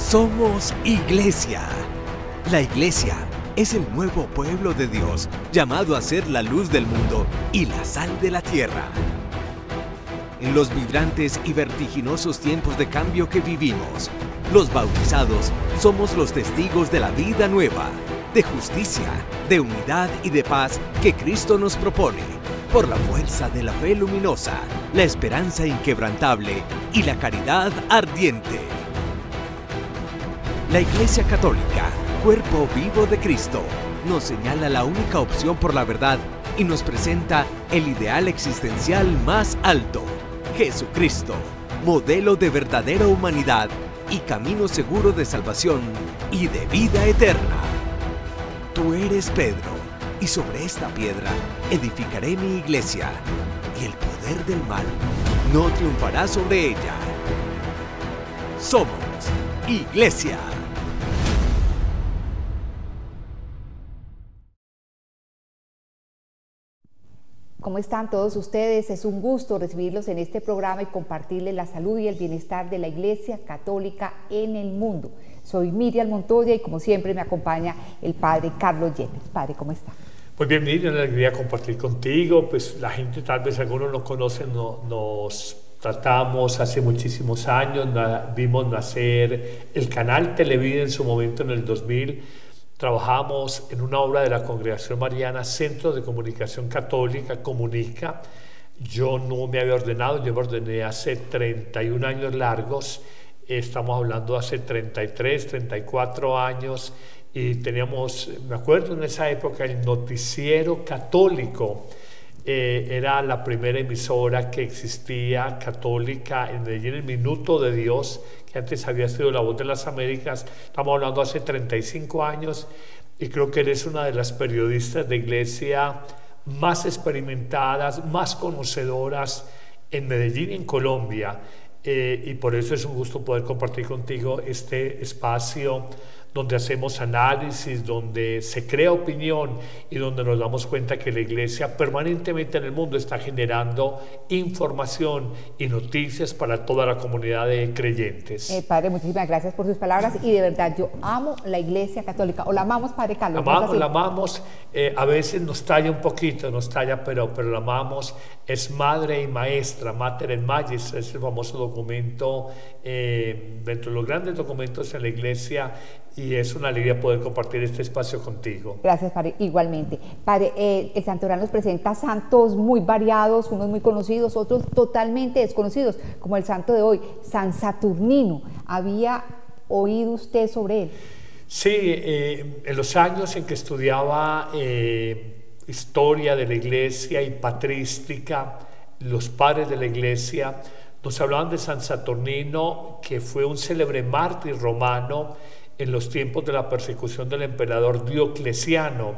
Somos Iglesia. La Iglesia es el nuevo pueblo de Dios, llamado a ser la luz del mundo y la sal de la tierra. En los vibrantes y vertiginosos tiempos de cambio que vivimos, los bautizados somos los testigos de la vida nueva, de justicia, de unidad y de paz que Cristo nos propone, por la fuerza de la fe luminosa, la esperanza inquebrantable y la caridad ardiente. La Iglesia Católica, cuerpo vivo de Cristo, nos señala la única opción por la verdad y nos presenta el ideal existencial más alto: Jesucristo, modelo de verdadera humanidad y camino seguro de salvación y de vida eterna. Tú eres Pedro, y sobre esta piedra edificaré mi iglesia, y el poder del mal no triunfará sobre ella. Somos Iglesia. ¿Cómo están todos ustedes? Es un gusto recibirlos en este programa y compartirles la salud y el bienestar de la Iglesia Católica en el mundo. Soy Miriam Montoya y como siempre me acompaña el Padre Carlos Yepes. Padre, ¿cómo está? Pues bien, Miriam, una alegría compartir contigo. Pues la gente, tal vez algunos nos conocen, nos tratamos hace muchísimos años, vimos nacer el canal Televida en su momento en el 2000. Trabajamos en una obra de la Congregación Mariana, Centro de Comunicación Católica, Comunica. Yo no me había ordenado, yo me ordené hace 31 años largos. Estamos hablando de hace 33, 34 años. Y teníamos, me acuerdo en esa época, el Noticiero Católico. Era la primera emisora que existía católica en Medellín, el Minuto de Dios, que antes había sido La Voz de las Américas. Estamos hablando hace 35 años y creo que eres una de las periodistas de iglesia más experimentadas, más conocedoras en Medellín y en Colombia. Y por eso es un gusto poder compartir contigo este espacio donde hacemos análisis, donde se crea opinión y donde nos damos cuenta que la Iglesia permanentemente en el mundo está generando información y noticias para toda la comunidad de creyentes. Padre, muchísimas gracias por sus palabras y de verdad yo amo la Iglesia Católica. ¿O la amamos, Padre Carlos? La amamos, a veces nos talla un poquito, pero la amamos. Es madre y maestra, Mater et Magis, es el famoso documento, dentro de los grandes documentos en la Iglesia, y es una alegría poder compartir este espacio contigo. Gracias, Padre, igualmente. Padre, el Santoral nos presenta santos muy variados, unos muy conocidos, otros totalmente desconocidos, como el santo de hoy, San Saturnino. ¿Había oído usted sobre él? Sí, en los años en que estudiaba historia de la Iglesia y patrística, los padres de la Iglesia nos hablaban de San Saturnino, que fue un célebre mártir romano en los tiempos de la persecución del emperador Diocleciano,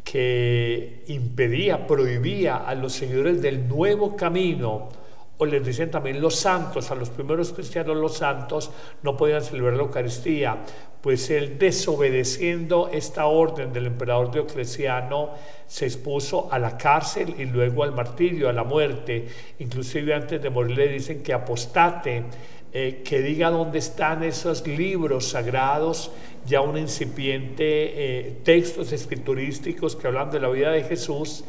que impedía, prohibía a los seguidores del nuevo camino, o les dicen también los santos, a los primeros cristianos los santos, no podían celebrar la Eucaristía, pues él, desobedeciendo esta orden del emperador Diocleciano, se expuso a la cárcel y luego al martirio, a la muerte. Inclusive antes de morir le dicen que apostate, que diga dónde están esos libros sagrados, ya un incipiente textos escriturísticos que hablan de la vida de Jesús,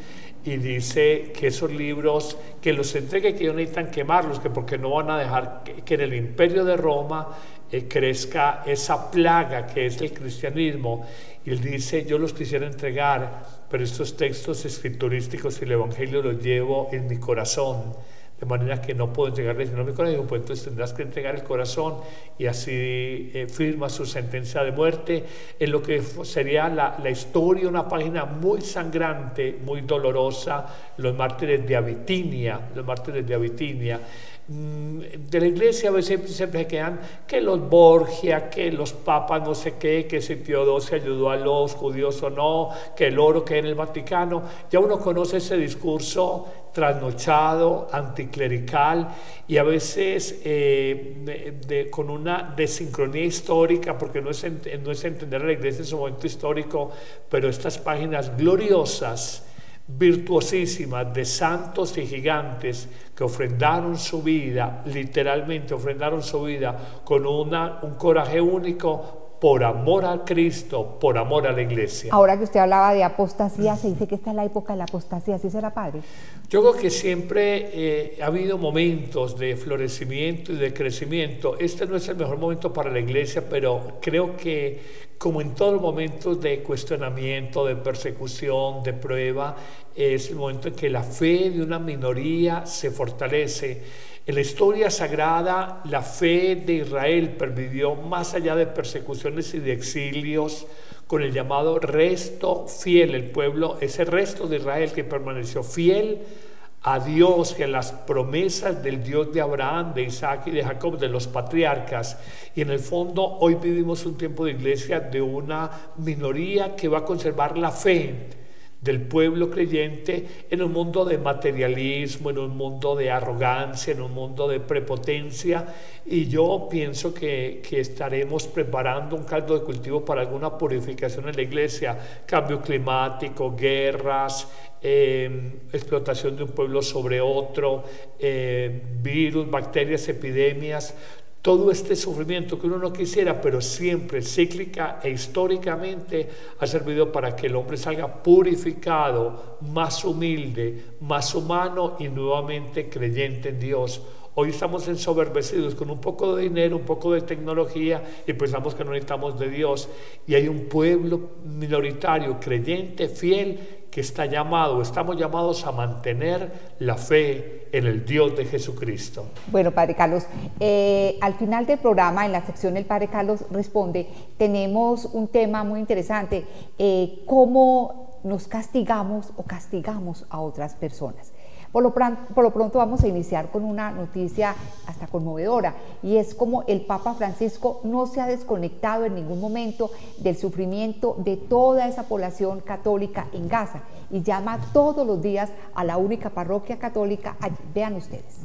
y dice que esos libros, que los entregue, que ellos necesitan quemarlos, que porque no van a dejar que en el imperio de Roma crezca esa plaga que es el cristianismo. Y él dice, yo los quisiera entregar, pero estos textos escriturísticos y el evangelio los llevo en mi corazón, de manera que no puedo entregarles sino mi corazón. Pues entonces tendrás que entregar el corazón, y así firma su sentencia de muerte en lo que sería la historia, una página muy sangrante, muy dolorosa, los mártires de Abitinia, de la Iglesia. A veces siempre quedan que los Borgia, que los papas no sé qué, que si Teodosio ayudó a los judíos o no, que el oro que hay en el Vaticano. Ya uno conoce ese discurso trasnochado, anticlerical, y a veces con una desincronía histórica, porque no es entender a la Iglesia en su momento histórico, pero estas páginas gloriosas virtuosísimas de santos y gigantes que ofrendaron su vida, literalmente ofrendaron su vida con un coraje único por amor a Cristo, por amor a la iglesia. Ahora que usted hablaba de apostasía, se dice que esta es la época de la apostasía, ¿sí será, padre? Yo creo que siempre ha habido momentos de florecimiento y de crecimiento. Este no es el mejor momento para la iglesia, pero creo que como en todos los momentos de cuestionamiento, de persecución, de prueba, es el momento en que la fe de una minoría se fortalece. En la historia sagrada, la fe de Israel pervivió más allá de persecuciones y de exilios, con el llamado resto fiel, el pueblo, ese resto de Israel que permaneció fiel a Dios y a las promesas del Dios de Abraham, de Isaac y de Jacob, de los patriarcas. Y en el fondo hoy vivimos un tiempo de iglesia de una minoría que va a conservar la fe del pueblo creyente en un mundo de materialismo, en un mundo de arrogancia, en un mundo de prepotencia, y yo pienso que estaremos preparando un caldo de cultivo para alguna purificación en la iglesia, cambio climático, guerras, explotación de un pueblo sobre otro, virus, bacterias, epidemias. Todo este sufrimiento que uno no quisiera, pero siempre cíclica e históricamente ha servido para que el hombre salga purificado, más humilde, más humano y nuevamente creyente en Dios. Hoy estamos ensoberbecidos con un poco de dinero, un poco de tecnología y pensamos que no necesitamos de Dios. Y hay un pueblo minoritario, creyente, fiel, que estamos llamados a mantener la fe en el Dios de Jesucristo. Bueno, Padre Carlos, al final del programa, en la sección El Padre Carlos Responde, tenemos un tema muy interesante, cómo nos castigamos o castigamos a otras personas. Por lo pronto vamos a iniciar con una noticia hasta conmovedora, y es como el Papa Francisco no se ha desconectado en ningún momento del sufrimiento de toda esa población católica en Gaza y llama todos los días a la única parroquia católica allí. Vean ustedes.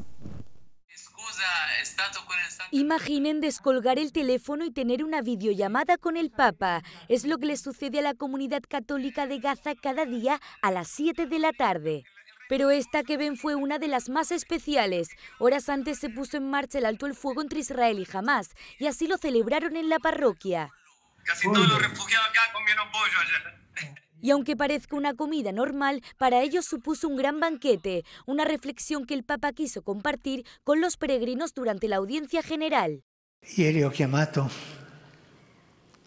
Imaginen descolgar el teléfono y tener una videollamada con el Papa. Es lo que le sucede a la comunidad católica de Gaza cada día a las 7 de la tarde. Pero esta que ven fue una de las más especiales. Horas antes se puso en marcha el alto el fuego entre Israel y Hamás, y así lo celebraron en la parroquia. Casi todos los refugiados acá comieron pollo ayer. Y aunque parezca una comida normal, para ellos supuso un gran banquete, una reflexión que el Papa quiso compartir con los peregrinos durante la audiencia general. Ieri ho chiamato,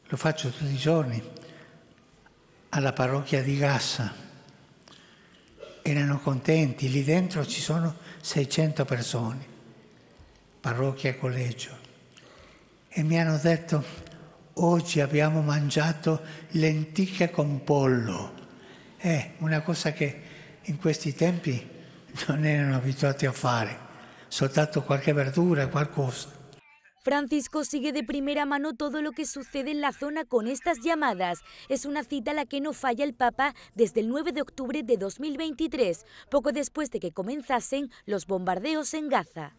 lo faccio tutti i giorni, alla parrocchia di Gaza. Erano contenti, lì dentro ci sono 600 persone, parrocchia e collegio, e mi hanno detto: oggi abbiamo mangiato lenticchie con pollo. È una cosa che in questi tempi non erano abituati a fare, soltanto qualche verdura e qualcosa. Francisco sigue de primera mano todo lo que sucede en la zona con estas llamadas. Es una cita a la que no falla el Papa desde el 9 de octubre de 2023, poco después de que comenzasen los bombardeos en Gaza.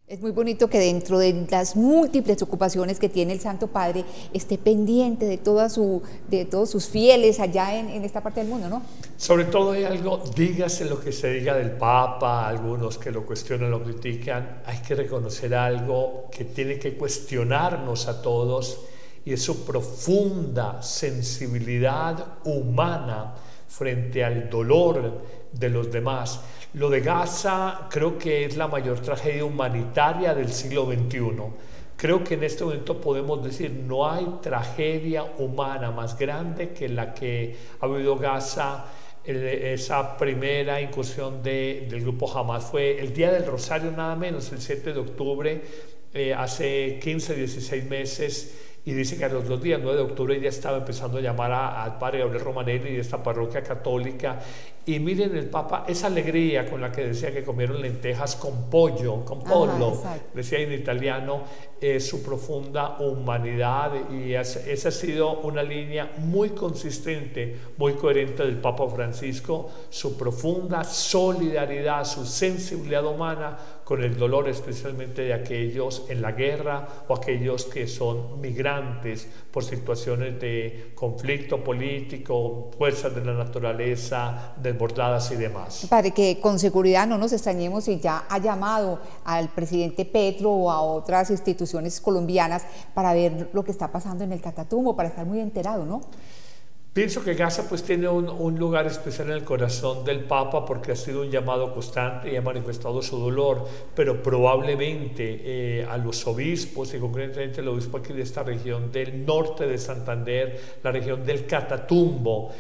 Es muy bonito que dentro de las múltiples ocupaciones que tiene el Santo Padre esté pendiente de todos sus fieles allá en esta parte del mundo, ¿no? Sobre todo hay algo, dígase lo que se diga del Papa, algunos que lo cuestionan, lo critican, hay que reconocer algo que tiene que cuestionarnos a todos, y es su profunda sensibilidad humana frente al dolor de los demás. Lo de Gaza creo que es la mayor tragedia humanitaria del siglo XXI. Creo que en este momento podemos decir no hay tragedia humana más grande que la que ha vivido Gaza. Esa primera incursión del grupo Hamás fue el Día del Rosario, nada menos, el 7 de octubre, hace 15, 16 meses. Y dice que a los 2 días, 9 de octubre, ya estaba empezando a llamar al padre Gabriel Romanelli de esta parroquia católica. Y miren el Papa, esa alegría con la que decía que comieron lentejas con pollo, con pollo, decía en italiano, su profunda humanidad. Y esa ha sido una línea muy consistente, muy coherente del Papa Francisco, su profunda solidaridad, su sensibilidad humana con el dolor especialmente de aquellos en la guerra o aquellos que son migrantes por situaciones de conflicto político, fuerzas de la naturaleza desbordadas y demás. Padre, que con seguridad no nos extrañemos si ya ha llamado al presidente Petro o a otras instituciones colombianas para ver lo que está pasando en el Catatumbo, para estar muy enterado, ¿no? Pienso que Gaza pues tiene un lugar especial en el corazón del Papa porque ha sido un llamado constante y ha manifestado su dolor, pero probablemente a los obispos y concretamente el obispo aquí de esta región del norte de Santander, la región del Catatumbo,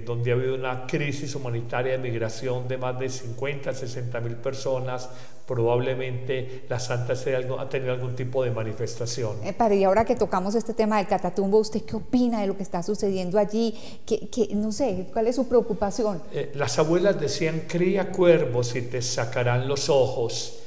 donde ha habido una crisis humanitaria de migración de más de 50 a 60 mil personas, probablemente la Santa Sede ha tenido algún tipo de manifestación. Padre, y ahora que tocamos este tema del Catatumbo, ¿usted qué opina de lo que está sucediendo allí? No sé, ¿cuál es su preocupación? Las abuelas decían, cría cuervos y te sacarán los ojos.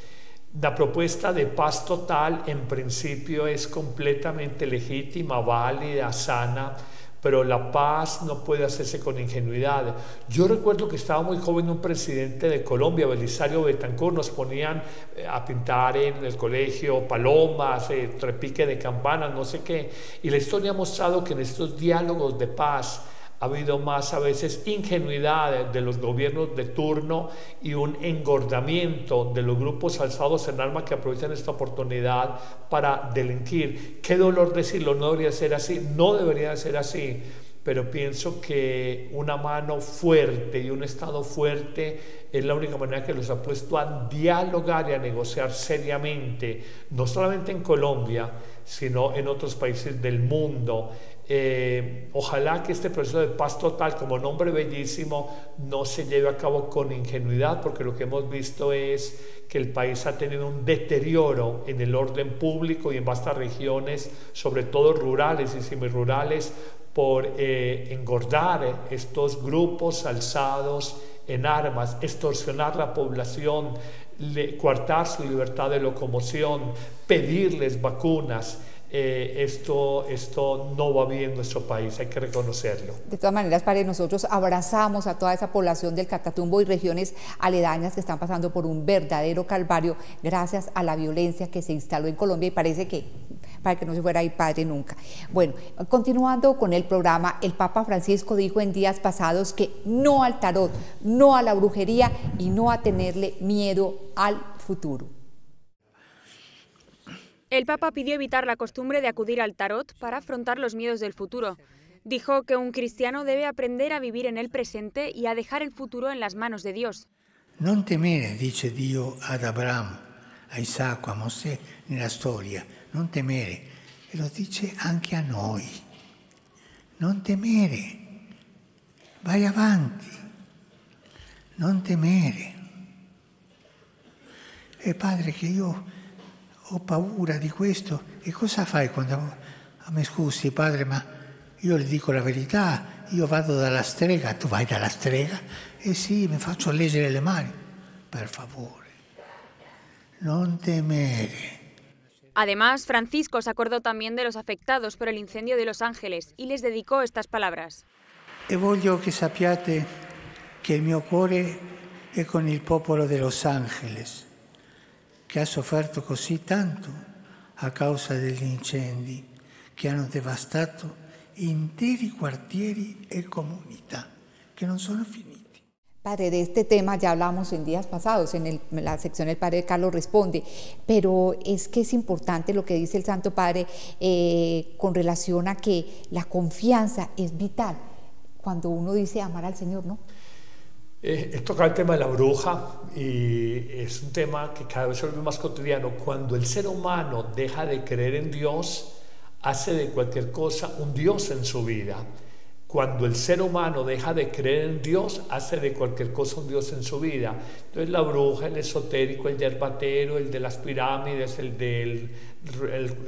La propuesta de paz total en principio es completamente legítima, válida, sana, pero la paz no puede hacerse con ingenuidad. Yo recuerdo que estaba muy joven un presidente de Colombia, Belisario Betancourt, nos ponían a pintar en el colegio palomas, repique de campanas, no sé qué, y la historia ha mostrado que en estos diálogos de paz ha habido más a veces ingenuidad de los gobiernos de turno y un engordamiento de los grupos alzados en armas que aprovechan esta oportunidad para delinquir. Qué dolor decirlo, no debería ser así, no debería ser así, pero pienso que una mano fuerte y un Estado fuerte es la única manera que los ha puesto a dialogar y a negociar seriamente, no solamente en Colombia, sino en otros países del mundo. Ojalá que este proceso de paz total, como nombre bellísimo, no se lleve a cabo con ingenuidad, porque lo que hemos visto es que el país ha tenido un deterioro en el orden público y en vastas regiones, sobre todo rurales y semirurales, por engordar estos grupos alzados en armas, extorsionar la población, coartar su libertad de locomoción, pedirles vacunas. Esto no va bien en nuestro país, hay que reconocerlo. De todas maneras, Padre, nosotros abrazamos a toda esa población del Catatumbo y regiones aledañas que están pasando por un verdadero calvario gracias a la violencia que se instaló en Colombia, y parece que para que no se fuera a ir, Padre, nunca. Bueno, continuando con el programa, el Papa Francisco dijo en días pasados que no al tarot, no a la brujería y no a tenerle miedo al futuro. El Papa pidió evitar la costumbre de acudir al tarot para afrontar los miedos del futuro. Dijo que un cristiano debe aprender a vivir en el presente y a dejar el futuro en las manos de Dios. Non temere, dice Dio ad Abramo, a Isacco, a Mosè nella storia. Non temere, e lo dice anche a noi. Non temere, vai avanti, non temere. E Padre, che io ho paura di questo. E cosa fai quando mi scusi, Padre, ma io le dico la verità, io vado dalla strega, tu vai dalla strega? E sì, mi faccio leggere le mani. Per favore, non temere. Además, Francisco se acordó también de los afectados por el incendio de Los Ángeles y les dedicó estas palabras. E voglio che sappiate che il mio cuore è con il popolo de Los Ángeles, che ha sofferto così tanto a causa degli incendi che hanno devastato interi quartieri e comunità che non sono finiti. Padre, de este tema ya hablamos en días pasados, en la sección El Padre Carlos Responde, pero es que es importante lo que dice el Santo Padre con relación a que la confianza es vital cuando uno dice amar al Señor, ¿no? Toca el tema de la bruja y es un tema que cada vez se vuelve más cotidiano. Cuando el ser humano deja de creer en Dios, hace de cualquier cosa un Dios en su vida. Cuando el ser humano deja de creer en Dios, hace de cualquier cosa un Dios en su vida. Entonces la bruja, el esotérico, el yerbatero, el de las pirámides, el del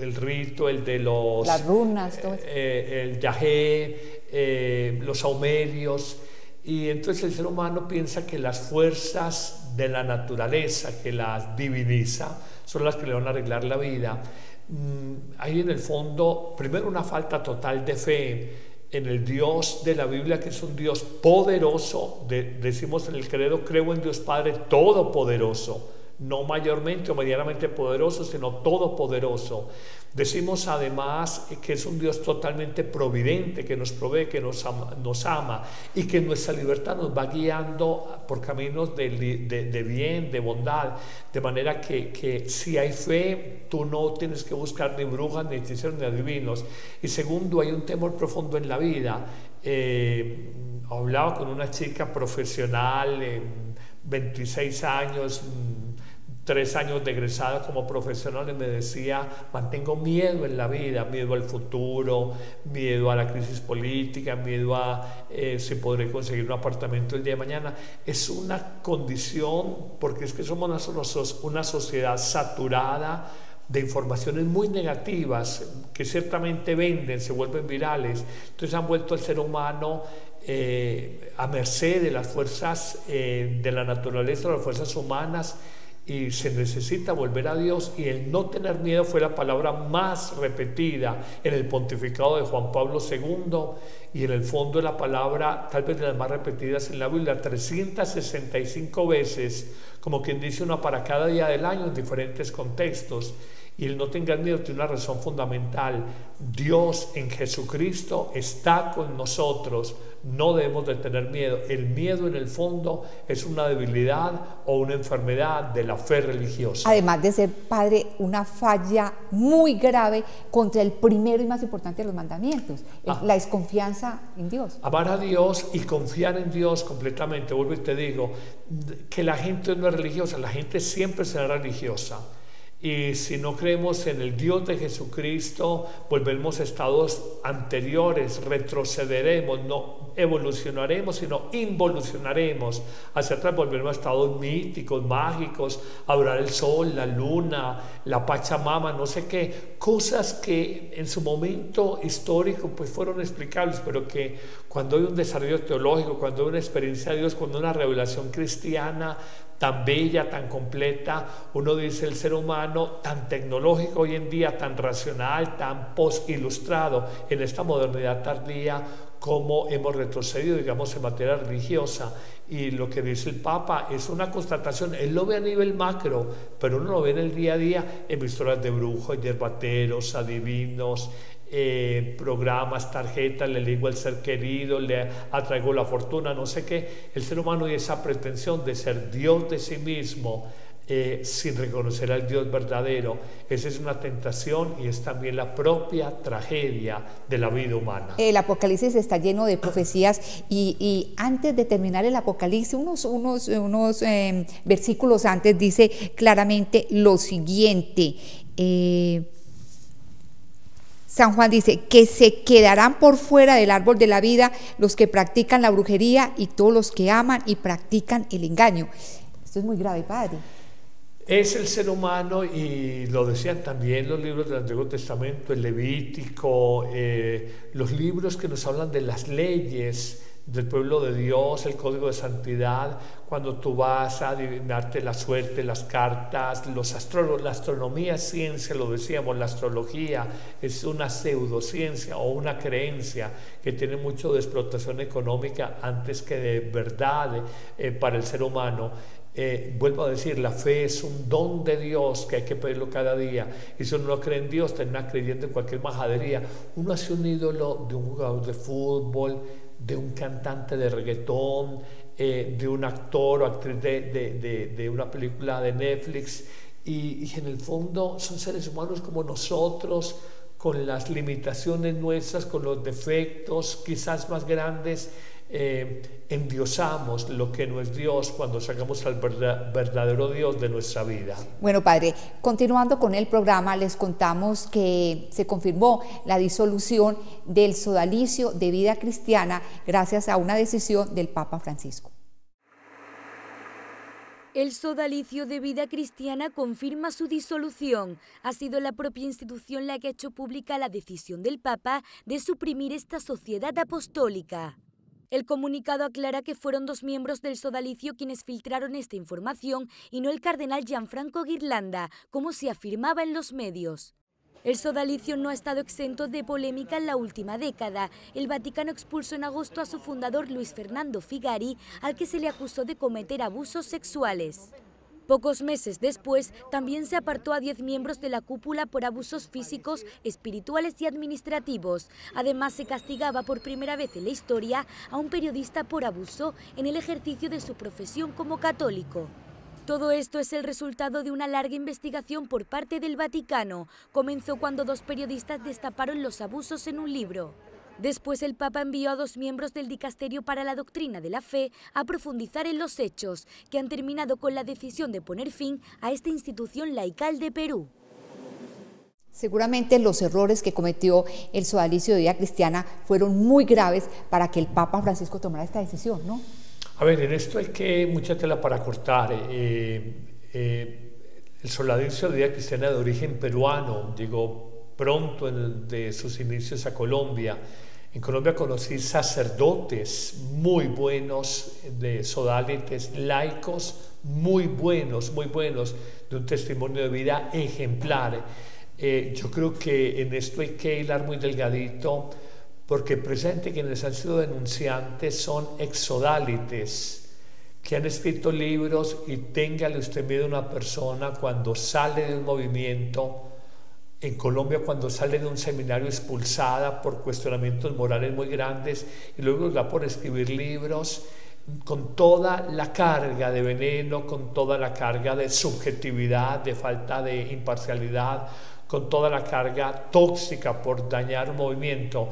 el rito, el de los... las runas, todo eso. El yagé, los saumerios. Y entonces el ser humano piensa que las fuerzas de la naturaleza, que las diviniza, son las que le van a arreglar la vida. Hay en el fondo, primero, una falta total de fe en el Dios de la Biblia, que es un Dios poderoso. Decimos en el credo, creo en Dios Padre Todopoderoso. no mayormente o medianamente poderoso, sino todopoderoso. Decimos además que es un Dios totalmente providente, que nos provee, que nos ama y que nuestra libertad nos va guiando por caminos de bien, de bondad, de manera que si hay fe, tú no tienes que buscar ni brujas, ni hechiceros, ni adivinos. Y segundo, hay un temor profundo en la vida. Hablaba con una chica profesional, 26 años, 3 años de egresada como profesional, y me decía: mantengo miedo en la vida, miedo al futuro, miedo a la crisis política, miedo a si podré conseguir un apartamento el día de mañana. Es una condición, porque es que somos una sociedad saturada de informaciones muy negativas que ciertamente venden, se vuelven virales. Entonces han vuelto al ser humano a merced de las fuerzas de la naturaleza, de las fuerzas humanas, y se necesita volver a Dios. Y el no tener miedo fue la palabra más repetida en el pontificado de Juan Pablo II, y en el fondo de la palabra tal vez de las más repetidas en la Biblia, 365 veces, como quien dice, una para cada día del año en diferentes contextos. Y el no tengas miedo tiene una razón fundamental: Dios en Jesucristo está con nosotros, no debemos de tener miedo. El miedo en el fondo es una debilidad o una enfermedad de la fe religiosa. Además de ser, padre, una falla muy grave contra el primero y más importante de los mandamientos, la desconfianza en Dios. Amar a Dios y confiar en Dios completamente. Vuelvo y te digo que la gente no es religiosa, la gente siempre será religiosa. Y si no creemos en el Dios de Jesucristo, volvemos a estados anteriores, retrocederemos, no evolucionaremos, sino involucionaremos. Hacia atrás volveremos a estados míticos, mágicos, adorar el sol, la luna, la Pachamama, no sé qué, cosas que en su momento histórico pues fueron explicables, pero que cuando hay un desarrollo teológico, cuando hay una experiencia de Dios, cuando hay una revelación cristiana tan bella, tan completa, uno dice: el ser humano tan tecnológico hoy en día, tan racional, tan post-ilustrado en esta modernidad tardía, cómo hemos retrocedido, digamos, en materia religiosa. Y lo que dice el Papa es una constatación. Él lo ve a nivel macro, pero uno lo ve en el día a día, en historias de brujos, yerbateros, adivinos, programas, tarjetas, le digo al ser querido, le atraigo la fortuna, no sé qué. El ser humano y esa pretensión de ser Dios de sí mismo, sin reconocer al Dios verdadero, esa es una tentación y es también la propia tragedia de la vida humana. El Apocalipsis está lleno de profecías y antes de terminar el Apocalipsis, unos versículos antes, dice claramente lo siguiente. San Juan dice que se quedarán por fuera del árbol de la vida los que practican la brujería y todos los que aman y practican el engaño. Esto es muy grave, padre. Es el ser humano, y lo decían también los libros del Antiguo Testamento, el Levítico, los libros que nos hablan de las leyes del pueblo de Dios, el código de santidad. Cuando tú vas a adivinarte la suerte, las cartas, la astronomía es ciencia, lo decíamos, la astrología es una pseudociencia o una creencia que tiene mucho de explotación económica antes que de verdad para el ser humano. Vuelvo a decir, la fe es un don de Dios que hay que pedirlo cada día, y si uno no cree en Dios, termina creyendo en cualquier majadería. Uno hace un ídolo de un jugador de fútbol, de un cantante de reggaetón, de un actor o actriz de una película de Netflix, y en el fondo son seres humanos como nosotros, con las limitaciones nuestras, con los defectos quizás más grandes. Endiosamos lo que no es Dios cuando sacamos al verdadero Dios de nuestra vida. Bueno, padre, continuando con el programa, les contamos que se confirmó la disolución del sodalicio de vida cristiana gracias a una decisión del Papa Francisco. El sodalicio de vida cristiana confirma su disolución. Ha sido la propia institución la que ha hecho pública la decisión del Papa de suprimir esta sociedad apostólica. El comunicado aclara que fueron 2 miembros del sodalicio quienes filtraron esta información y no el cardenal Gianfranco Ghirlanda, como se afirmaba en los medios. El sodalicio no ha estado exento de polémica en la última década. El Vaticano expulsó en agosto a su fundador Luis Fernando Figari, al que se le acusó de cometer abusos sexuales. Pocos meses después, también se apartó a 10 miembros de la cúpula por abusos físicos, espirituales y administrativos. Además, se castigaba por primera vez en la historia a un periodista por abuso en el ejercicio de su profesión como católico. Todo esto es el resultado de una larga investigación por parte del Vaticano. Comenzó cuando 2 periodistas destaparon los abusos en un libro. Después el Papa envió a 2 miembros del Dicasterio para la Doctrina de la Fe a profundizar en los hechos, que han terminado con la decisión de poner fin a esta institución laical de Perú. Seguramente los errores que cometió el sodalicio de Vida Cristiana fueron muy graves para que el Papa Francisco tomara esta decisión, ¿no? A ver, en esto hay que mucha tela para cortar. El sodalicio de Vida Cristiana de origen peruano llegó pronto de sus inicios a Colombia. En Colombia conocí sacerdotes muy buenos, de sodalites, laicos muy buenos, de un testimonio de vida ejemplar. Yo creo que en esto hay que hilar muy delgadito, porque presente quienes han sido denunciantes son exodálites, que han escrito libros, y téngale usted miedo a una persona cuando sale de un movimiento. En Colombia, cuando sale de un seminario expulsada por cuestionamientos morales muy grandes, y luego va por escribir libros con toda la carga de veneno, con toda la carga de subjetividad, de falta de imparcialidad, con toda la carga tóxica por dañar un movimiento.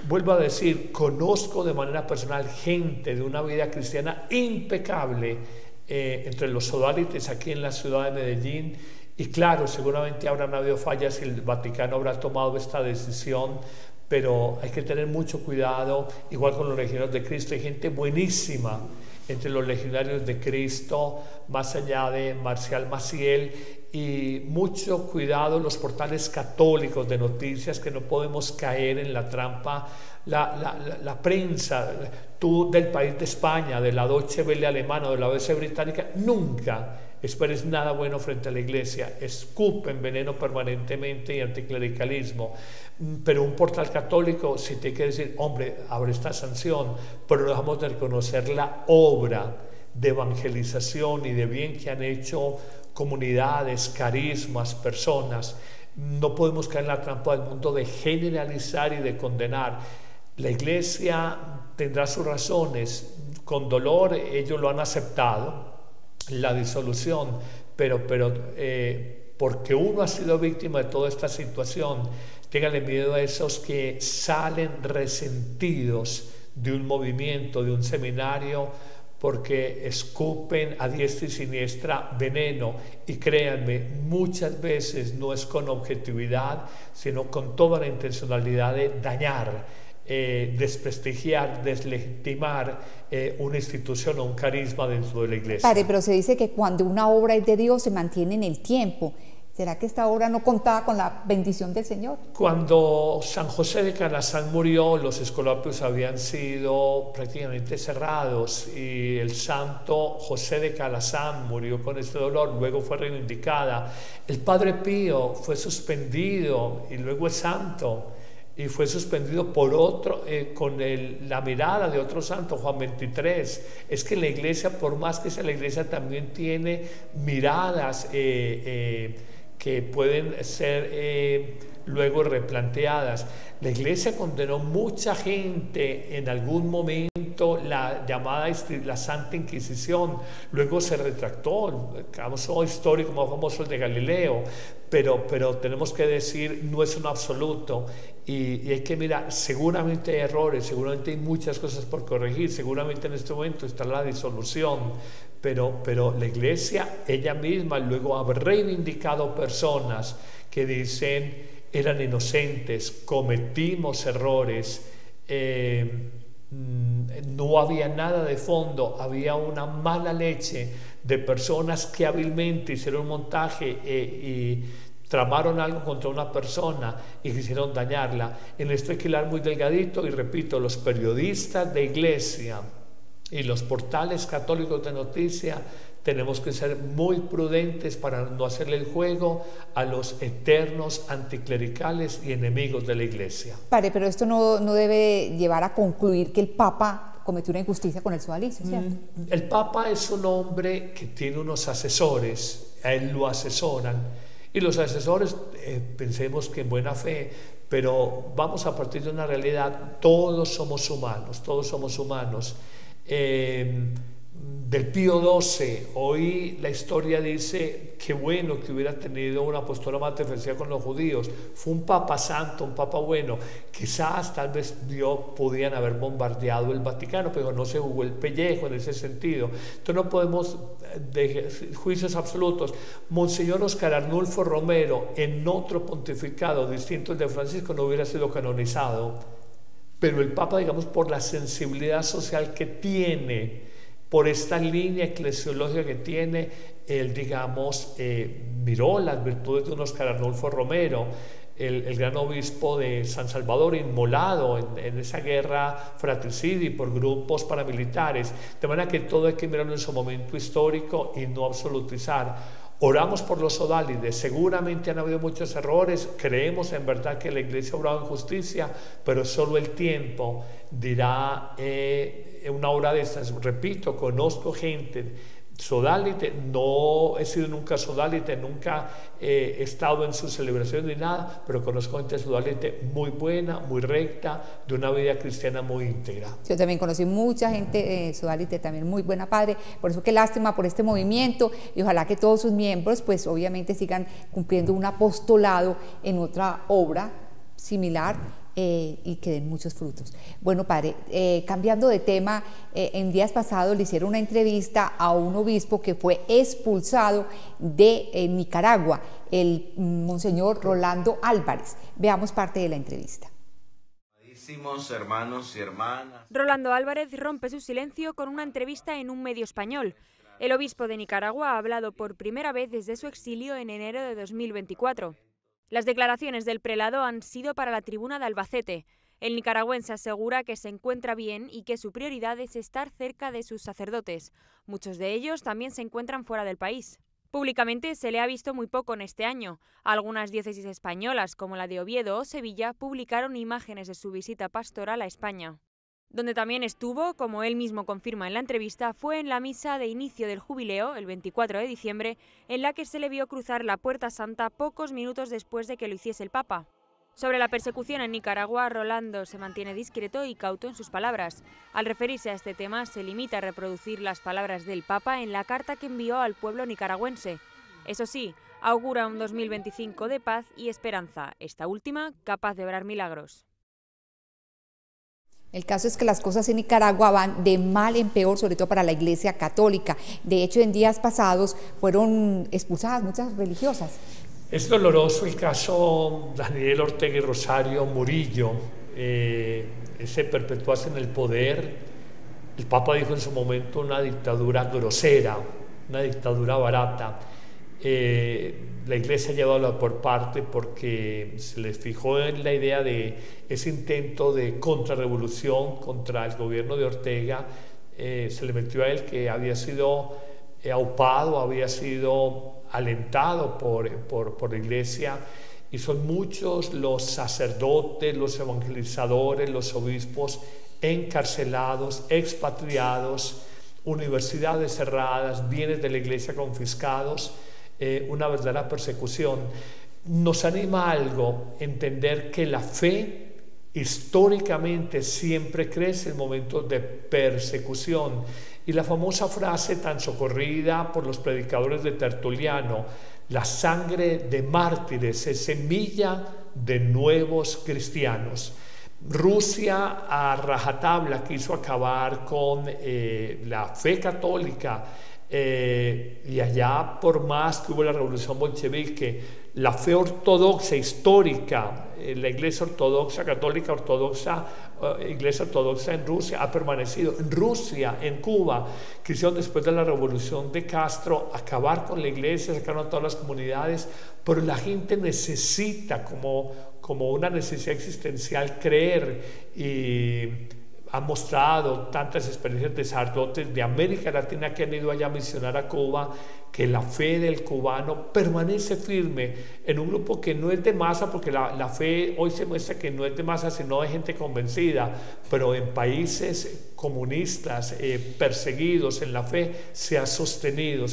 Vuelvo a decir, conozco de manera personal gente de una vida cristiana impecable entre los sodalites aquí en la ciudad de Medellín. Y claro, seguramente habrán habido fallas y el Vaticano habrá tomado esta decisión, pero hay que tener mucho cuidado, igual con los legionarios de Cristo. Hay gente buenísima entre los legionarios de Cristo, más allá de Marcial Maciel, y mucho cuidado los portales católicos de noticias, que no podemos caer en la trampa. La prensa, tú del país de España, de la Deutsche Welle alemana, de la BBC británica, nunca esperes nada bueno frente a la Iglesia. Escupen veneno permanentemente y anticlericalismo. Pero un portal católico, si te quiere decir, hombre, abre esta sanción, pero no dejamos de reconocer la obra de evangelización y de bien que han hecho comunidades, carismas, personas. No podemos caer en la trampa del mundo de generalizar y de condenar. La Iglesia tendrá sus razones, con dolor ellos lo han aceptado, la disolución, pero porque uno ha sido víctima de toda esta situación, téngale miedo a esos que salen resentidos de un movimiento, de un seminario, porque escupen a diestra y siniestra veneno. Y créanme, muchas veces no es con objetividad, sino con toda la intencionalidad de dañar, desprestigiar, deslegitimar una institución o un carisma dentro de la Iglesia. Padre, pero se dice que cuando una obra es de Dios se mantiene en el tiempo. ¿Será que esta obra no contaba con la bendición del Señor? Cuando San José de Calazán murió, los escolapios habían sido prácticamente cerrados, y el santo José de Calazán murió con este dolor, luego fue reivindicada. El Padre Pío fue suspendido y luego es santo, y fue suspendido por otro, con la mirada de otro santo, Juan XXIII. Es que la Iglesia, por más que sea la Iglesia, también tiene miradas que pueden ser luego replanteadas. La Iglesia condenó mucha gente en algún momento, la llamada la Santa Inquisición, luego se retractó. El caso histórico más famoso, el de Galileo, pero tenemos que decir, no es un absoluto, y hay que mirar, seguramente hay errores, seguramente hay muchas cosas por corregir, seguramente en este momento está la disolución, pero la Iglesia ella misma luego ha reivindicado personas que dicen eran inocentes, cometimos errores, no había nada de fondo, había una mala leche de personas que hábilmente hicieron un montaje y tramaron algo contra una persona y quisieron dañarla. En esto hay que hilar muy delgadito, y repito, los periodistas de Iglesia y los portales católicos de noticia tenemos que ser muy prudentes para no hacerle el juego a los eternos anticlericales y enemigos de la Iglesia. Padre, pero esto no debe llevar a concluir que el Papa cometió una injusticia con el sodalicio, ¿cierto? El Papa es un hombre que tiene unos asesores, a él lo asesoran, y los asesores, pensemos que en buena fe, pero vamos a partir de una realidad, todos somos humanos, todos somos humanos. Del Pío XII, hoy la historia dice que bueno que hubiera tenido una postura más defensiva con los judíos, fue un papa santo, un papa bueno, quizás tal vez podían haber bombardeado el Vaticano, pero no se jugó el pellejo en ese sentido. Entonces no podemos de juicios absolutos. Monseñor Oscar Arnulfo Romero, en otro pontificado distinto al de Francisco, no hubiera sido canonizado, pero el papa, digamos, por la sensibilidad social que tiene, por esta línea eclesiológica que tiene, él, digamos, miró las virtudes de un Oscar Arnulfo Romero, el gran obispo de San Salvador, inmolado en esa guerra fratricidi por grupos paramilitares, de manera que todo hay que mirarlo en su momento histórico y no absolutizar. Oramos por los odálides, seguramente han habido muchos errores, creemos en verdad que la Iglesia ha obrado en justicia, pero solo el tiempo dirá una hora de estas. Repito, conozco gente sodálite, no he sido nunca sodálite, nunca he estado en su celebración ni nada, pero conozco gente sodálite muy buena, muy recta, de una vida cristiana muy íntegra. Yo también conocí mucha gente sodálite también muy buena, padre, por eso qué lástima por este movimiento, y ojalá que todos sus miembros pues obviamente sigan cumpliendo un apostolado en otra obra similar, y que den muchos frutos. Bueno, padre, cambiando de tema, en días pasados le hicieron una entrevista a un obispo que fue expulsado de Nicaragua, el monseñor Rolando Álvarez. Veamos parte de la entrevista. Hermanos y hermanas. Rolando Álvarez rompe su silencio con una entrevista en un medio español. El obispo de Nicaragua ha hablado por primera vez desde su exilio en enero de 2024. Las declaraciones del prelado han sido para la Tribuna de Albacete. El nicaragüense asegura que se encuentra bien y que su prioridad es estar cerca de sus sacerdotes. Muchos de ellos también se encuentran fuera del país. Públicamente se le ha visto muy poco en este año. Algunas diócesis españolas, como la de Oviedo o Sevilla, publicaron imágenes de su visita pastoral a España. Donde también estuvo, como él mismo confirma en la entrevista, fue en la misa de inicio del jubileo, el 24 de diciembre, en la que se le vio cruzar la Puerta Santa pocos minutos después de que lo hiciese el Papa. Sobre la persecución en Nicaragua, Rolando se mantiene discreto y cauto en sus palabras. Al referirse a este tema, se limita a reproducir las palabras del Papa en la carta que envió al pueblo nicaragüense. Eso sí, augura un 2025 de paz y esperanza, esta última capaz de obrar milagros. El caso es que las cosas en Nicaragua van de mal en peor, sobre todo para la Iglesia Católica. De hecho, en días pasados fueron expulsadas muchas religiosas. Es doloroso el caso Daniel Ortega y Rosario Murillo. Se perpetuase en el poder. El Papa dijo en su momento una dictadura grosera, una dictadura barata. La Iglesia ha llevado por parte porque se les fijó en la idea de ese intento de contrarrevolución contra el gobierno de Ortega. Se le metió a él que había sido aupado, había sido alentado por la Iglesia, y son muchos los sacerdotes, los evangelizadores, los obispos encarcelados, expatriados, universidades cerradas, bienes de la Iglesia confiscados. Una verdadera persecución. Nos anima algo entender que la fe históricamente siempre crece en momentos de persecución, y la famosa frase tan socorrida por los predicadores de Tertuliano: la sangre de mártires es semilla de nuevos cristianos. Rusia a rajatabla quiso acabar con la fe católica. Y allá, por más que hubo la revolución bolchevique, la fe ortodoxa histórica, la Iglesia ortodoxa, católica ortodoxa, Iglesia ortodoxa en Rusia ha permanecido. En Rusia, en Cuba, quisieron después de la revolución de Castro acabar con la Iglesia, sacaron a todas las comunidades, pero la gente necesita, como una necesidad existencial, creer, y han mostrado tantas experiencias de sacerdotes de América Latina que han ido allá a misionar a Cuba, que la fe del cubano permanece firme en un grupo que no es de masa, porque la fe hoy se muestra que no es de masa, sino de gente convencida, pero en países comunistas, perseguidos en la fe, se ha sostenido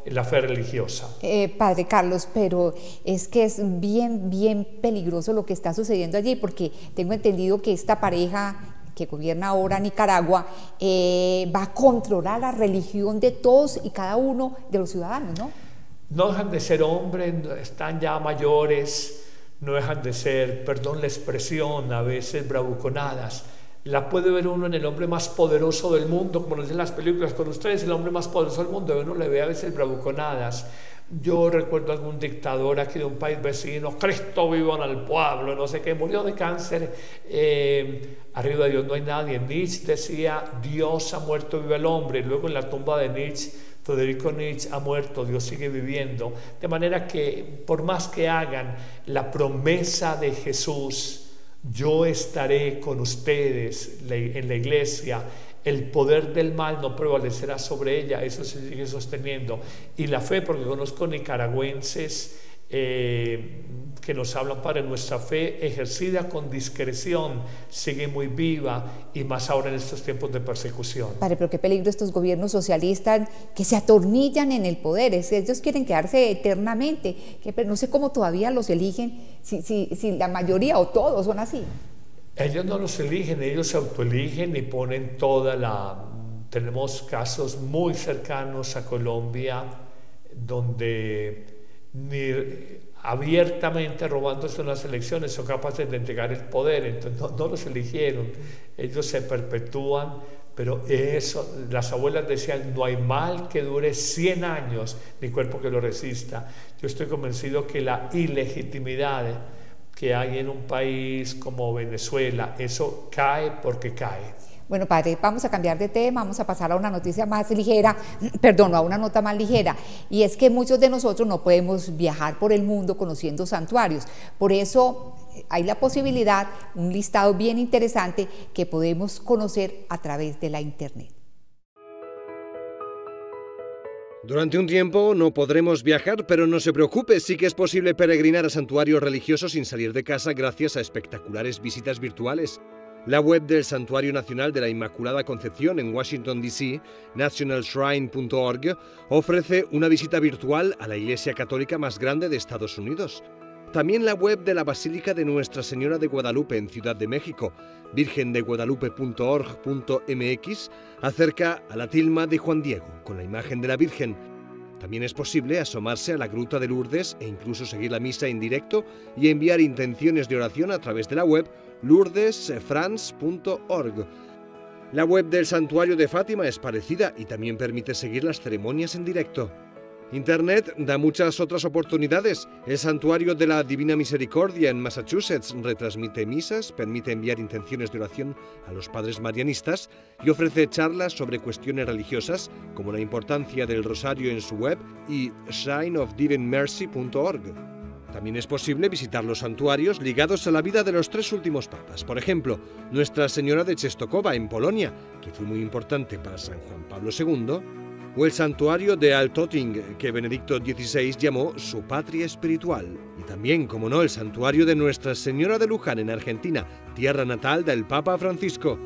en la fe religiosa. Padre Carlos, pero es que es bien peligroso lo que está sucediendo allí, porque tengo entendido que esta pareja que gobierna ahora Nicaragua va a controlar la religión de todos y cada uno de los ciudadanos, ¿no? No dejan de ser hombres, están ya mayores, no dejan de ser, perdón la expresión, a veces bravuconadas. La puede ver uno en el hombre más poderoso del mundo, como nos dicen las películas, con ustedes el hombre más poderoso del mundo, uno le ve a veces bravuconadas. Yo recuerdo algún dictador aquí de un país vecino, Cristo vivo en el pueblo, no sé qué, murió de cáncer, arriba de Dios no hay nadie. Nietzsche decía, Dios ha muerto, vive el hombre, y luego en la tumba de Nietzsche, Federico Nietzsche ha muerto, Dios sigue viviendo, de manera que por más que hagan la promesa de Jesús, yo estaré con ustedes en la iglesia, el poder del mal no prevalecerá sobre ella, eso se sigue sosteniendo. Y la fe, porque conozco nicaragüenses que nos hablan, Padre, nuestra fe ejercida con discreción sigue muy viva, y más ahora en estos tiempos de persecución. Padre, pero qué peligro estos gobiernos socialistas que se atornillan en el poder, ellos quieren quedarse eternamente, pero no sé cómo todavía los eligen, si la mayoría o todos son así. Ellos no los eligen, ellos se autoeligen y ponen toda la... Tenemos casos muy cercanos a Colombia donde abiertamente robándose unas elecciones son capaces de entregar el poder, entonces no los eligieron, ellos se perpetúan, pero eso, las abuelas decían, no hay mal que dure 100 años, ni cuerpo que lo resista. Yo estoy convencido que la ilegitimidad que hay en un país como Venezuela, eso cae porque cae. Bueno, padre, vamos a cambiar de tema, vamos a pasar a una noticia más ligera, perdón, a una nota más ligera, y es que muchos de nosotros no podemos viajar por el mundo conociendo santuarios, por eso hay la posibilidad, un listado bien interesante que podemos conocer a través de la internet. Durante un tiempo no podremos viajar, pero no se preocupe, sí que es posible peregrinar a santuarios religiosos sin salir de casa gracias a espectaculares visitas virtuales. La web del Santuario Nacional de la Inmaculada Concepción en Washington, D.C., nationalshrine.org, ofrece una visita virtual a la iglesia católica más grande de Estados Unidos. También la web de la Basílica de Nuestra Señora de Guadalupe en Ciudad de México, virgendeguadalupe.org.mx, acerca a la tilma de Juan Diego, con la imagen de la Virgen. También es posible asomarse a la Gruta de Lourdes e incluso seguir la misa en directo y enviar intenciones de oración a través de la web lourdesfrance.org. La web del Santuario de Fátima es parecida y también permite seguir las ceremonias en directo. Internet da muchas otras oportunidades. El Santuario de la Divina Misericordia en Massachusetts retransmite misas, permite enviar intenciones de oración a los padres marianistas y ofrece charlas sobre cuestiones religiosas como la importancia del rosario en su web y shrineofdivinemercy.org. También es posible visitar los santuarios ligados a la vida de los 3 últimos papas. Por ejemplo, Nuestra Señora de Czestochowa en Polonia, que fue muy importante para San Juan Pablo II, o el santuario de Altötting, que Benedicto XVI llamó su patria espiritual. Y también, como no, el santuario de Nuestra Señora de Luján en Argentina, tierra natal del Papa Francisco.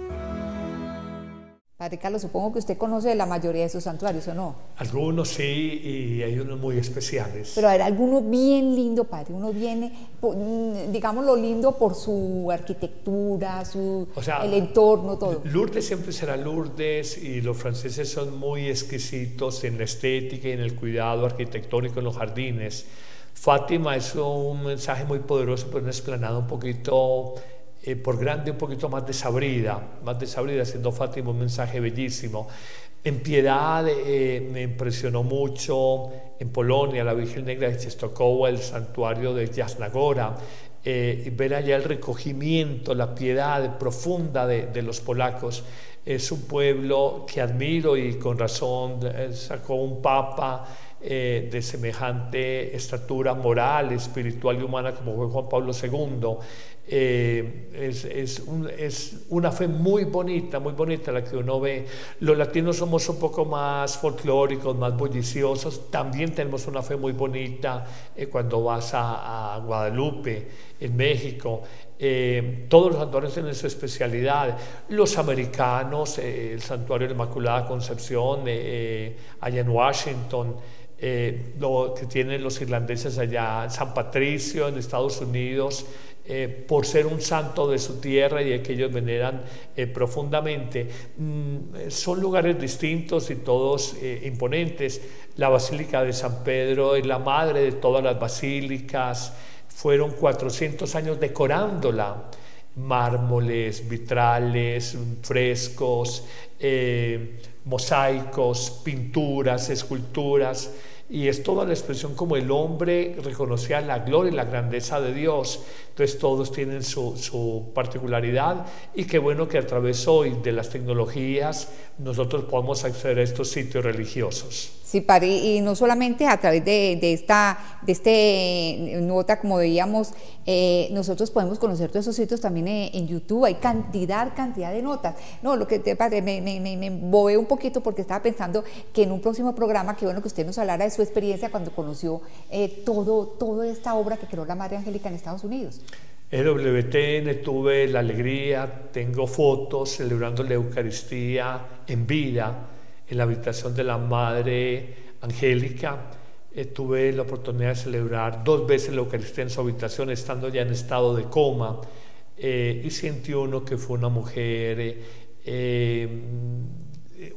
Padre Carlos, supongo que usted conoce la mayoría de sus santuarios, ¿o no? Algunos sí, y hay unos muy especiales. Pero hay alguno bien lindo, padre, uno viene, digámoslo lindo por su arquitectura, el entorno, todo. Lourdes siempre será Lourdes, y los franceses son muy exquisitos en la estética y en el cuidado arquitectónico en los jardines. Fátima es un mensaje muy poderoso, pero una explanada un poquito... por grande, un poquito más desabrida, siendo Fátima un mensaje bellísimo. En Piedad me impresionó mucho, en Polonia, la Virgen Negra de Czestochowa, el santuario de Jasna-Góra, ver allá el recogimiento, la piedad profunda de los polacos. Es un pueblo que admiro y con razón sacó un papa de semejante estatura moral, espiritual y humana como fue Juan Pablo II. Es una fe muy bonita la que uno ve. Los latinos somos un poco más folclóricos, más bulliciosos. También tenemos una fe muy bonita cuando vas a Guadalupe, en México. Todos los santuarios tienen su especialidad. Los americanos, el santuario de la Inmaculada Concepción, allá en Washington, lo que tienen los irlandeses allá, San Patricio en Estados Unidos, por ser un santo de su tierra y que ellos veneran profundamente. Son lugares distintos y todos imponentes. La Basílica de San Pedro es la madre de todas las basílicas. Fueron 400 años decorándola. Mármoles, vitrales, frescos, mosaicos, pinturas, esculturas. Y es toda la expresión como el hombre reconocía la gloria y la grandeza de Dios. Entonces todos tienen su particularidad, y qué bueno que a través hoy de las tecnologías nosotros podamos acceder a estos sitios religiosos. Sí, padre, y no solamente a través de esta nota, como veíamos, nosotros podemos conocer todos esos sitios también en YouTube. Hay cantidad de notas. No, lo que padre, me bobeé un poquito porque estaba pensando que en un próximo programa, qué bueno que usted nos hablara de su experiencia cuando conoció toda esta obra que creó la Madre Angélica en Estados Unidos. EWTN, tuve la alegría, tengo fotos celebrando la Eucaristía en vida en la habitación de la Madre Angélica. Tuve la oportunidad de celebrar 2 veces la Eucaristía en su habitación, estando ya en estado de coma, y sentí uno que fue una mujer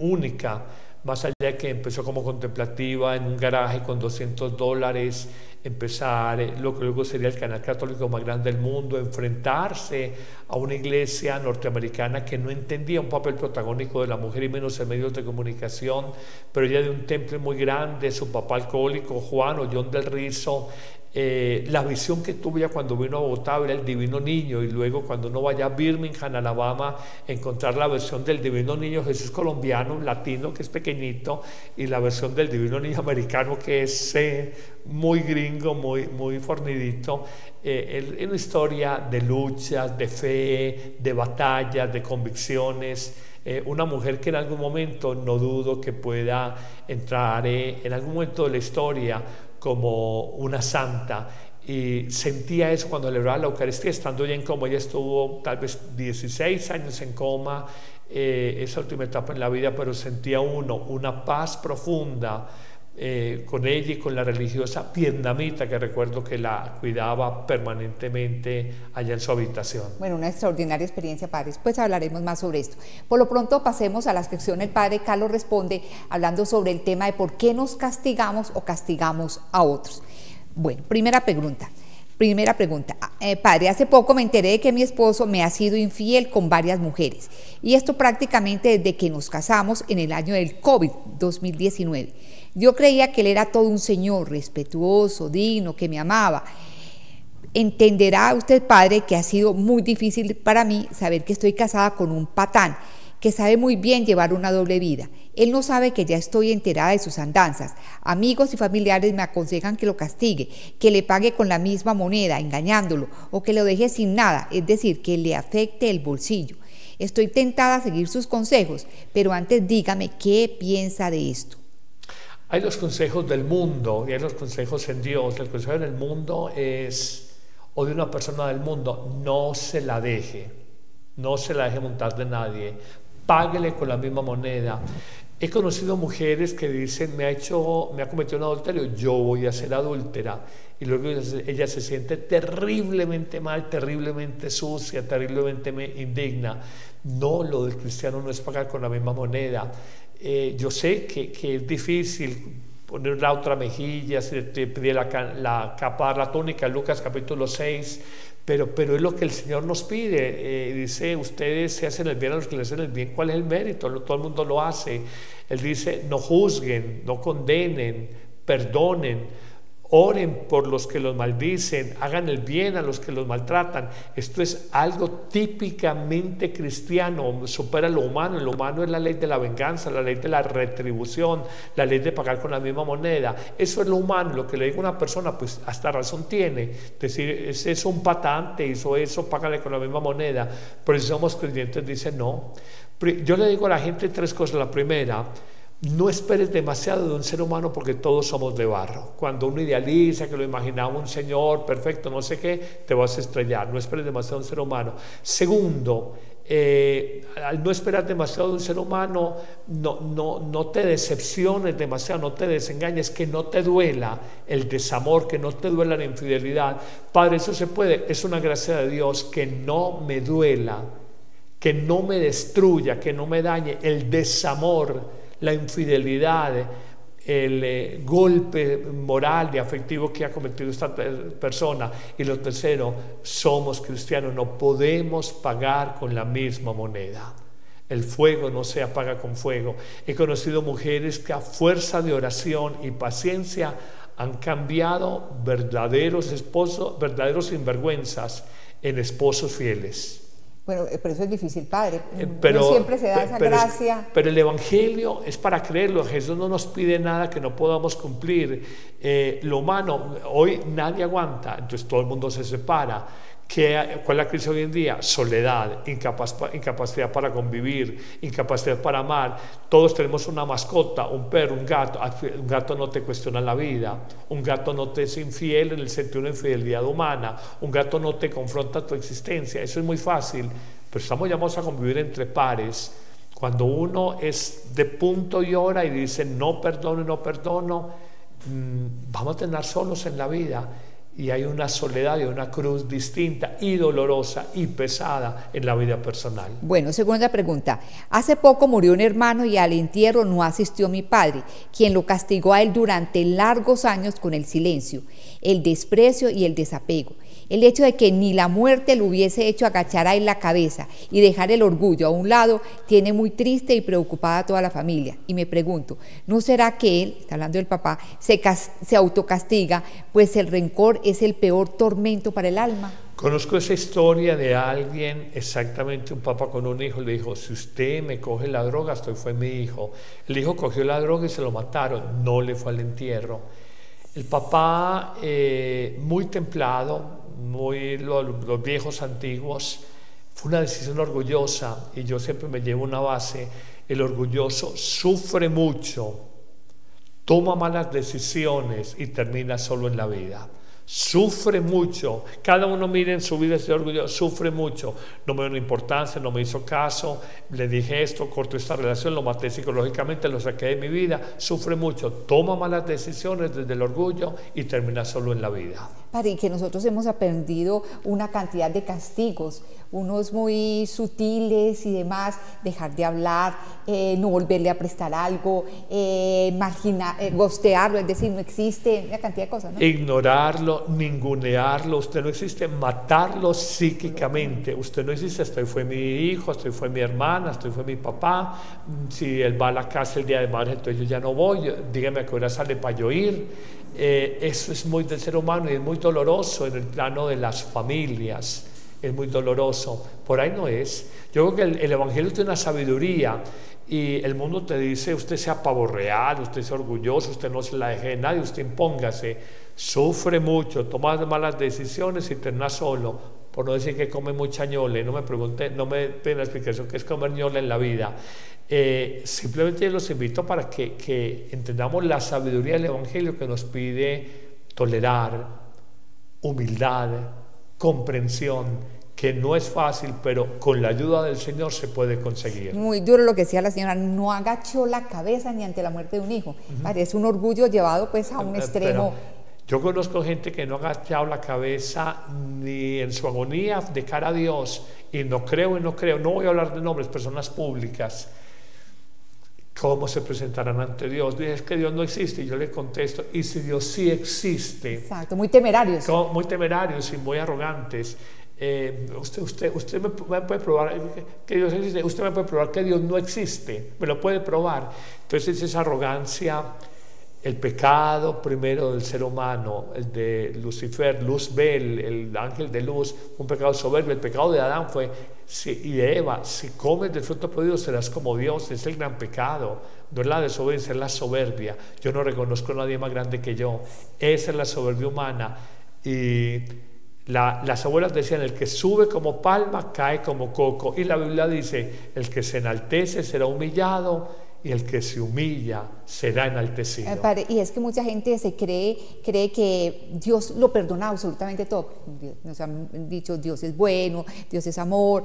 única, más allá de que empezó como contemplativa en un garaje con $200, empezar lo que luego sería el canal católico más grande del mundo, enfrentarse a una iglesia norteamericana que no entendía un papel protagónico de la mujer y menos en medios de comunicación, pero ella de un temple muy grande, su papá alcohólico, Juan o John del Rizo. La visión que tuve ya cuando vino a Bogotá era el Divino Niño, y luego cuando uno vaya a Birmingham, Alabama, encontrar la versión del Divino Niño Jesús colombiano, latino, que es pequeñito, y la versión del Divino Niño americano, que es muy gringo, muy fornidito. Es una historia de luchas, de fe, de batallas, de convicciones. Una mujer que en algún momento no dudo que pueda entrar en algún momento de la historia como una santa, y sentía eso cuando celebraba la Eucaristía, estando ya en coma. Ella estuvo tal vez 16 años en coma, esa última etapa en la vida, pero sentía una paz profunda con ella y con la religiosa vietnamita que recuerdo que la cuidaba permanentemente allá en su habitación. Bueno, una extraordinaria experiencia, padre. Después hablaremos más sobre esto. Por lo pronto pasemos a la sección El Padre Carlos Responde, hablando sobre el tema de por qué nos castigamos o castigamos a otros. Bueno, primera pregunta. Padre, hace poco me enteré de que mi esposo me ha sido infiel con varias mujeres, y esto prácticamente desde que nos casamos en el año del COVID, 2019. Yo creía que él era todo un señor, respetuoso, digno, que me amaba. Entenderá usted, padre, que ha sido muy difícil para mí saber que estoy casada con un patán, que sabe muy bien llevar una doble vida. Él no sabe que ya estoy enterada de sus andanzas. Amigos y familiares me aconsejan que lo castigue, que le pague con la misma moneda, engañándolo, o que lo deje sin nada, es decir, que le afecte el bolsillo. Estoy tentada a seguir sus consejos, pero antes dígame qué piensa de esto. Hay los consejos del mundo y hay los consejos en Dios. El consejo en el mundo es, o de una persona del mundo, no se la deje montar de nadie, páguele con la misma moneda. He conocido mujeres que dicen, me ha cometido un adulterio, yo voy a ser adúltera, y luego ella se siente terriblemente mal, terriblemente sucia, terriblemente indigna. No, lo del cristiano no es pagar con la misma moneda. Yo sé que es difícil poner la otra mejilla, se te pide la capa, la túnica, Lucas capítulo 6, pero es lo que el Señor nos pide. Dice, ustedes se hacen el bien a los que les hacen el bien. ¿Cuál es el mérito? Todo el mundo lo hace. Él dice, no juzguen, no condenen, perdonen, oren por los que los maldicen, hagan el bien a los que los maltratan. Esto es algo típicamente cristiano, supera lo humano. Lo humano es la ley de la venganza, la ley de la retribución, la ley de pagar con la misma moneda. Eso es lo humano. Lo que le digo a una persona, pues hasta razón tiene. Decir, ese es un patán, te hizo eso, págale con la misma moneda. Pero si somos creyentes, dice no. Yo le digo a la gente 3 cosas. La primera, No esperes demasiado de un ser humano porque todos somos de barro. Cuando uno idealiza, que lo imaginaba un señor perfecto, no sé qué, te vas a estrellar. No esperes demasiado de un ser humano. Segundo, al no esperar demasiado de un ser humano, no te decepciones demasiado, no te desengañes, que no te duela el desamor, que no te duela la infidelidad. Padre, eso se puede, es una gracia de Dios, que no me duela, que no me destruya, que no me dañe el desamor, la infidelidad, el golpe moral y afectivo que ha cometido esta persona. Y lo tercero, somos cristianos, no podemos pagar con la misma moneda. El fuego no se apaga con fuego. He conocido mujeres que a fuerza de oración y paciencia han cambiado verdaderos esposos, verdaderos sinvergüenzas, en esposos fieles. Bueno, pero eso es difícil, Padre. Pero, no siempre se da esa gracia. Pero el Evangelio es para creerlo. Jesús no nos pide nada que no podamos cumplir. Lo humano, hoy nadie aguanta, entonces todo el mundo se separa. ¿Cuál es la crisis hoy en día? Soledad, incapacidad para convivir, incapacidad para amar. Todos tenemos una mascota, un perro, un gato. Un gato no te cuestiona la vida, un gato no te es infiel en el sentido de una infidelidad humana, un gato no te confronta tu existencia. Eso es muy fácil, pero estamos llamados a convivir entre pares. Cuando uno es de punto y hora y dice no perdono, vamos a tener solos en la vida. Y hay una soledad y una cruz distinta y dolorosa y pesada en la vida personal. Bueno, segunda pregunta. Hace poco murió un hermano y al entierro no asistió mi padre, quien lo castigó a él durante largos años con el silencio, el desprecio y el desapego. El hecho de que ni la muerte lo hubiese hecho agachar a él la cabeza y dejar el orgullo a un lado tiene muy triste y preocupada a toda la familia. Y me pregunto, ¿no será que él, está hablando del papá, se autocastiga, pues el rencor es el peor tormento para el alma? Conozco esa historia de alguien, exactamente un papá con un hijo, le dijo, si usted me coge la droga, esto fue mi hijo. El hijo cogió la droga y se lo mataron, no le fue al entierro. El papá, muy templado, los viejos antiguos, fue una decisión orgullosa, y yo siempre me llevo una base: el orgulloso sufre mucho, toma malas decisiones y termina solo en la vida. Sufre mucho, cada uno mire en su vida ese orgullo, sufre mucho, no me dio una importancia, no me hizo caso, le dije esto, corto esta relación, lo maté psicológicamente, lo saqué de mi vida, sufre mucho, toma malas decisiones desde el orgullo y termina solo en la vida. Padre, y que nosotros hemos aprendido una cantidad de castigos, unos muy sutiles y demás, dejar de hablar, no volverle a prestar algo, gostearlo, es decir, no existe, una cantidad de cosas, ¿no? Ignorarlo, ningunearlo, usted no existe, matarlo psíquicamente, usted no existe, este fue mi hijo, este fue mi hermana, este fue mi papá, si él va a la casa el día de madre, entonces yo ya no voy, dígame a qué hora sale para yo ir. Eso es muy del ser humano y es muy doloroso en el plano de las familias, es muy doloroso, por ahí no es. Yo creo que el Evangelio tiene una sabiduría y el mundo te dice, usted sea pavo real, usted sea orgulloso, usted no se la deje de nadie, usted impóngase, sufre mucho, toma malas decisiones y termina solo, por no decir que come mucha ñole. No me pregunte, no me den la explicación qué es comer ñole en la vida. Simplemente los invito para que entendamos la sabiduría del Evangelio, que nos pide tolerar, humildad, comprensión, que no es fácil, pero con la ayuda del Señor se puede conseguir. Muy duro lo que decía la señora, no agachó la cabeza ni ante la muerte de un hijo. Es un orgullo llevado pues a un extremo. Yo conozco gente que no ha agachado la cabeza ni en su agonía de cara a Dios, y no creo, no voy a hablar de nombres, personas públicas. ¿Cómo se presentarán ante Dios? Dice, es que Dios no existe, y yo le contesto, y si Dios sí existe. Exacto, muy temerarios. Muy temerarios y muy arrogantes. Usted me puede probar que Dios existe, usted me puede probar que Dios no existe, me lo puede probar. Entonces esa arrogancia, el pecado primero del ser humano, el de Lucifer, Luzbel, el ángel de luz, un pecado soberbio. El pecado de Adán y de Eva, si comes del fruto prohibido serás como Dios. Es el gran pecado, no es la desobediencia, es la soberbia. Yo no reconozco a nadie más grande que yo. Esa es la soberbia humana. Y las abuelas decían, el que sube como palma cae como coco, y la Biblia dice, el que se enaltece será humillado y el que se humilla será enaltecido. Padre, y es que mucha gente se cree que Dios lo perdona absolutamente todo. Nos han dicho Dios es bueno, Dios es amor,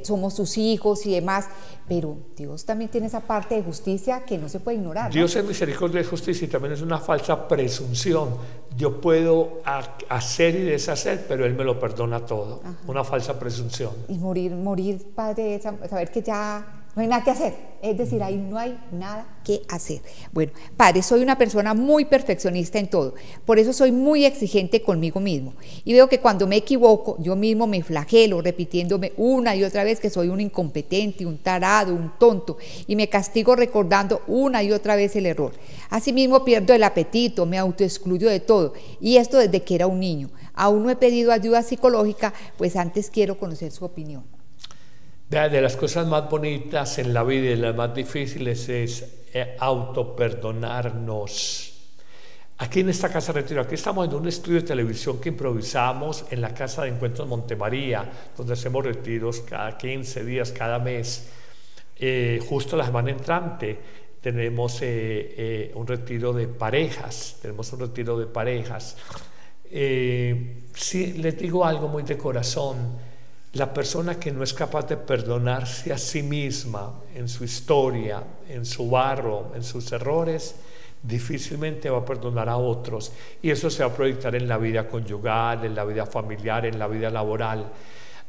somos sus hijos y demás, pero Dios también tiene esa parte de justicia que no se puede ignorar, ¿no? Dios es misericordia y justicia, y también es una falsa presunción. Yo puedo hacer y deshacer, pero Él me lo perdona todo. Ajá. Una falsa presunción. Y morir, Padre, saber que ya no hay nada que hacer, es decir, ahí no hay nada que hacer. Bueno, Padre, soy una persona muy perfeccionista en todo, por eso soy muy exigente conmigo mismo, y veo que cuando me equivoco, yo mismo me flagelo, repitiéndome una y otra vez que soy un incompetente, un tarado, un tonto, y me castigo recordando una y otra vez el error. Asimismo pierdo el apetito, me autoexcluyo de todo, y esto desde que era un niño. Aún no he pedido ayuda psicológica, pues antes quiero conocer su opinión. De las cosas más bonitas en la vida y las más difíciles es autoperdonarnos. Aquí en esta casa de retiro, aquí estamos en un estudio de televisión que improvisamos en la Casa de Encuentros Montemaría, donde hacemos retiros cada 15 días, cada mes. Justo la semana entrante tenemos un retiro de parejas, Sí, les digo algo muy de corazón. La persona que no es capaz de perdonarse a sí misma en su historia, en su barro, en sus errores, difícilmente va a perdonar a otros, y eso se va a proyectar en la vida conyugal, en la vida familiar, en la vida laboral.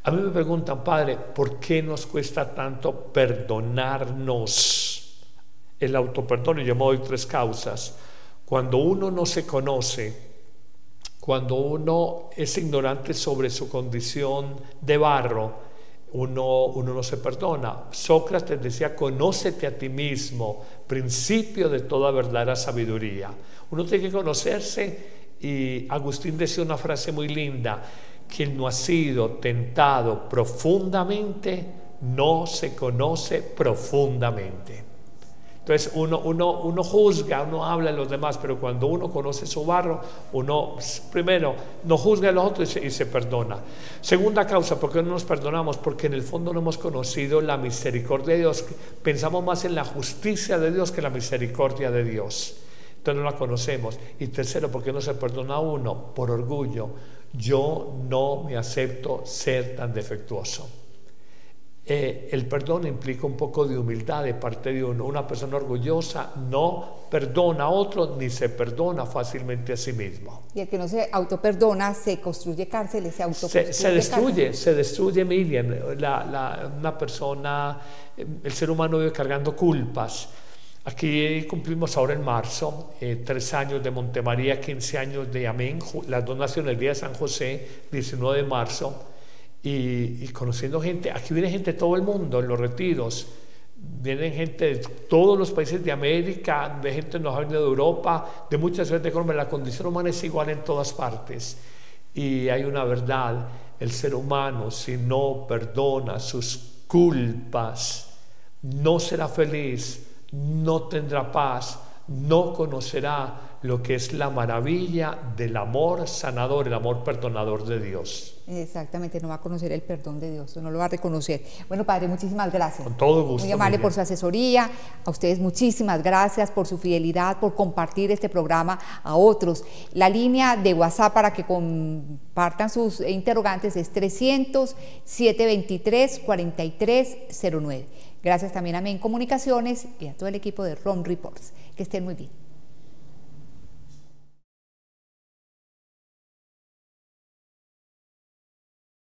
A mí me preguntan, Padre, ¿por qué nos cuesta tanto perdonarnos? El autoperdón, y yo me doy 3 causas. Cuando uno no se conoce, cuando uno es ignorante sobre su condición de barro, uno no se perdona. Sócrates decía, conócete a ti mismo, principio de toda verdadera sabiduría. Uno tiene que conocerse, y Agustín decía una frase muy linda: quien no ha sido tentado profundamente no se conoce profundamente. Entonces uno juzga, uno habla de los demás, pero cuando uno conoce su barro, uno primero no juzga a los otros y se perdona. Segunda causa, ¿por qué no nos perdonamos? Porque en el fondo no hemos conocido la misericordia de Dios. Pensamos más en la justicia de Dios que en la misericordia de Dios. Entonces no la conocemos. Y tercero, ¿por qué no se perdona a uno? Por orgullo. Yo no me acepto ser tan defectuoso. El perdón implica un poco de humildad de parte de uno. Una persona orgullosa no perdona a otros ni se perdona fácilmente a sí mismo. Y el que no se autoperdona se construye cárceles, se destruye, Miriam. Una persona, el ser humano vive cargando culpas. Aquí cumplimos ahora en marzo 3 años de Montemaría, 15 años de Amén. Las 2 naciones, el día de San José, 19 de marzo. Y conociendo gente, aquí viene gente de todo el mundo en los retiros, vienen gente de todos los países de América, de gente que nos ha venido de Europa, de muchas ciudades de Colombia. La condición humana es igual en todas partes, y hay una verdad: el ser humano, si no perdona sus culpas, no será feliz, no tendrá paz, no conocerá lo que es la maravilla del amor sanador, el amor perdonador de Dios. Exactamente, no va a conocer el perdón de Dios, no lo va a reconocer. Bueno, Padre, muchísimas gracias. Con todo gusto. Muy amable por su asesoría. A ustedes muchísimas gracias por su fidelidad, por compartir este programa a otros. La línea de WhatsApp para que compartan sus interrogantes es 300-723-4309. Gracias también a Men Comunicaciones y a todo el equipo de ROM Reports. Que estén muy bien.